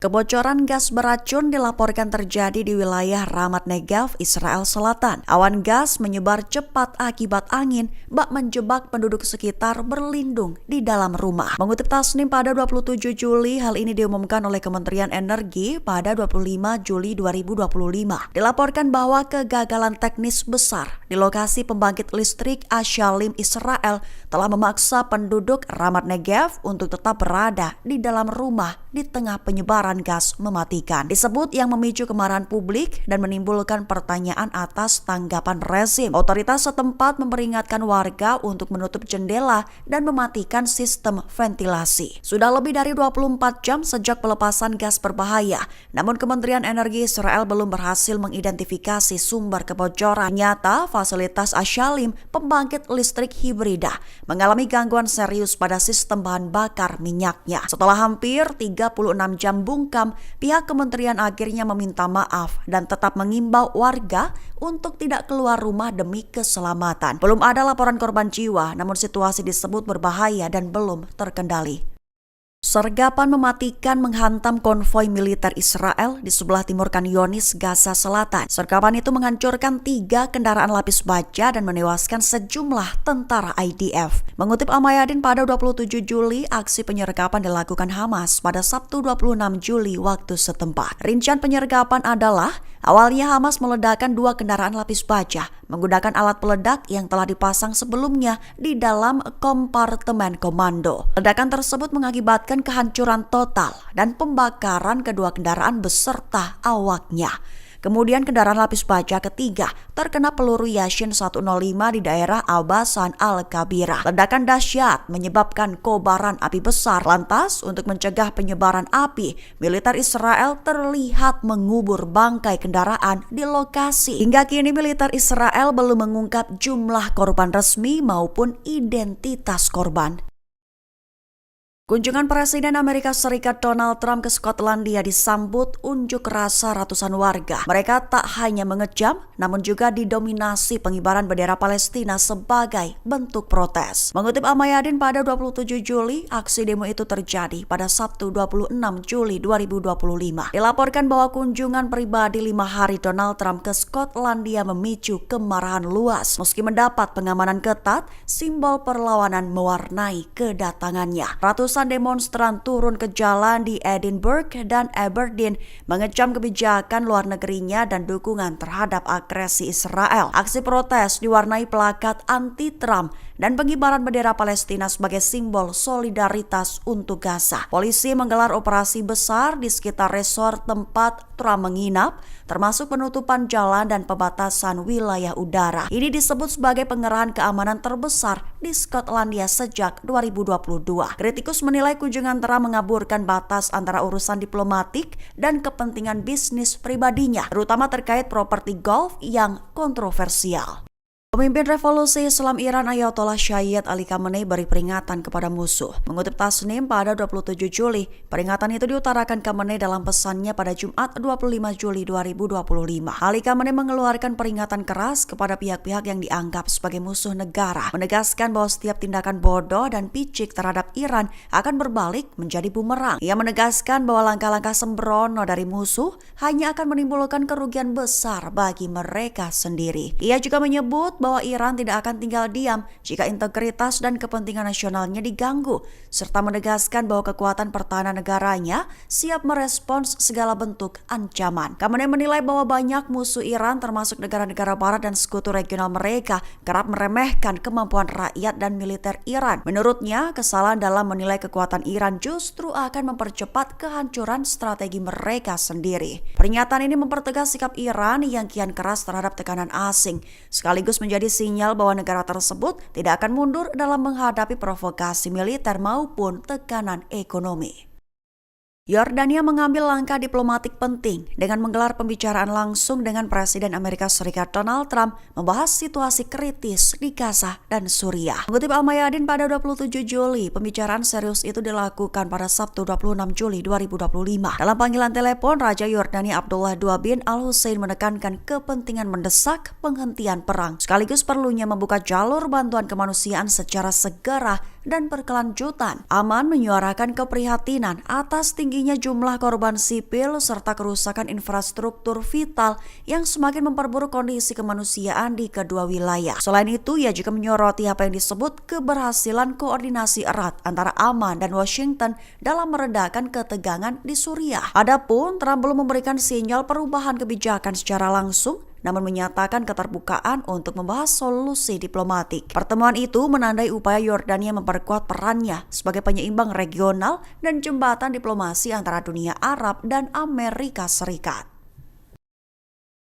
Kebocoran gas beracun dilaporkan terjadi di wilayah Ramat Negev, Israel Selatan. Awan gas menyebar cepat akibat angin, bak menjebak penduduk sekitar berlindung di dalam rumah. Mengutip Tasnim pada 27 Juli, hal ini diumumkan oleh Kementerian Energi pada 25 Juli 2025. Dilaporkan bahwa kegagalan teknis besar di lokasi pembangkit listrik Ashalim, Israel telah memaksa penduduk Ramat Negev untuk tetap berada di dalam rumah di tengah penyebaran gas mematikan. Disebut yang memicu kemarahan publik dan menimbulkan pertanyaan atas tanggapan rezim. Otoritas setempat memperingatkan warga untuk menutup jendela dan mematikan sistem ventilasi. Sudah lebih dari 24 jam sejak pelepasan gas berbahaya, namun Kementerian Energi Israel belum berhasil mengidentifikasi sumber kebocoran. Nyata, fasilitas Ashalim, pembangkit listrik hibrida, mengalami gangguan serius pada sistem bahan bakar minyaknya. Setelah hampir 36 jam bungkam, pihak kementerian akhirnya meminta maaf dan tetap mengimbau warga untuk tidak keluar rumah demi keselamatan. Belum ada laporan korban jiwa, namun situasi disebut berbahaya dan belum terkendali. Sergapan mematikan menghantam konvoi militer Israel di sebelah timur Khan Yunis, Gaza Selatan. Sergapan itu menghancurkan 3 kendaraan lapis baja dan menewaskan sejumlah tentara IDF. Mengutip Al-Mayadin pada 27 Juli, aksi penyergapan dilakukan Hamas pada Sabtu 26 Juli waktu setempat. Rincian penyergapan adalah awalnya Hamas meledakkan 2 kendaraan lapis baja menggunakan alat peledak yang telah dipasang sebelumnya di dalam kompartemen komando. Ledakan tersebut mengakibatkan kehancuran total dan pembakaran kedua kendaraan beserta awaknya. Kemudian kendaraan lapis baja ketiga terkena peluru Yashin 105 di daerah Al-Basan Al-Kabira. Ledakan dahsyat menyebabkan kobaran api besar. Lantas, untuk mencegah penyebaran api, militer Israel terlihat mengubur bangkai kendaraan di lokasi. Hingga kini militer Israel belum mengungkap jumlah korban resmi maupun identitas korban. Kunjungan Presiden Amerika Serikat Donald Trump ke Skotlandia disambut unjuk rasa ratusan warga. Mereka tak hanya mengejam, namun juga didominasi pengibaran bendera Palestina sebagai bentuk protes. Mengutip Al-Mayadin pada 27 Juli, aksi demo itu terjadi pada Sabtu 26 Juli 2025. Dilaporkan bahwa kunjungan pribadi 5 hari Donald Trump ke Skotlandia memicu kemarahan luas. Meski mendapat pengamanan ketat, simbol perlawanan mewarnai kedatangannya. Ratusan demonstran turun ke jalan di Edinburgh dan Aberdeen mengecam kebijakan luar negerinya dan dukungan terhadap agresi Israel. Aksi protes diwarnai plakat anti-Trump dan pengibaran bendera Palestina sebagai simbol solidaritas untuk Gaza. Polisi menggelar operasi besar di sekitar resort tempat Trump menginap, termasuk penutupan jalan dan pembatasan wilayah udara. Ini disebut sebagai pengerahan keamanan terbesar di Skotlandia sejak 2022. Kritikus menilai kunjungan Trump mengaburkan batas antara urusan diplomatik dan kepentingan bisnis pribadinya, terutama terkait properti golf yang kontroversial. Pemimpin Revolusi Islam Iran Ayatollah Sayyid Ali Khamenei beri peringatan kepada musuh. Mengutip Tasnim pada 27 Juli, peringatan itu diutarakan Khamenei dalam pesannya pada Jumat 25 Juli 2025. Ali Khamenei mengeluarkan peringatan keras kepada pihak-pihak yang dianggap sebagai musuh negara, menegaskan bahwa setiap tindakan bodoh dan picik terhadap Iran akan berbalik menjadi bumerang. Ia menegaskan bahwa langkah-langkah sembrono dari musuh hanya akan menimbulkan kerugian besar bagi mereka sendiri. Ia juga menyebut bahwa Iran tidak akan tinggal diam jika integritas dan kepentingan nasionalnya diganggu, serta menegaskan bahwa kekuatan pertahanan negaranya siap merespons segala bentuk ancaman. Khamenei menilai bahwa banyak musuh Iran termasuk negara-negara barat dan sekutu regional mereka kerap meremehkan kemampuan rakyat dan militer Iran. Menurutnya, kesalahan dalam menilai kekuatan Iran justru akan mempercepat kehancuran strategi mereka sendiri. Pernyataan ini mempertegas sikap Iran yang kian keras terhadap tekanan asing, sekaligus menjadi sinyal bahwa negara tersebut tidak akan mundur dalam menghadapi provokasi militer maupun tekanan ekonomi. Yordania mengambil langkah diplomatik penting dengan menggelar pembicaraan langsung dengan Presiden Amerika Serikat Donald Trump membahas situasi kritis di Gaza dan Suriah. Mengutip Al-Mayadin pada 27 Juli, pembicaraan serius itu dilakukan pada Sabtu 26 Juli 2025. Dalam panggilan telepon, Raja Yordania Abdullah II bin Al-Hussein menekankan kepentingan mendesak penghentian perang, sekaligus perlunya membuka jalur bantuan kemanusiaan secara segera dan berkelanjutan. Aman menyuarakan keprihatinan atas tingginya jumlah korban sipil serta kerusakan infrastruktur vital yang semakin memperburuk kondisi kemanusiaan di kedua wilayah. Selain itu, ia juga menyoroti apa yang disebut keberhasilan koordinasi erat antara Aman dan Washington dalam meredakan ketegangan di Suriah. Adapun Trump belum memberikan sinyal perubahan kebijakan secara langsung, namun menyatakan keterbukaan untuk membahas solusi diplomatik. Pertemuan itu menandai upaya Yordania memperkuat perannya sebagai penyeimbang regional dan jembatan diplomasi antara dunia Arab dan Amerika Serikat.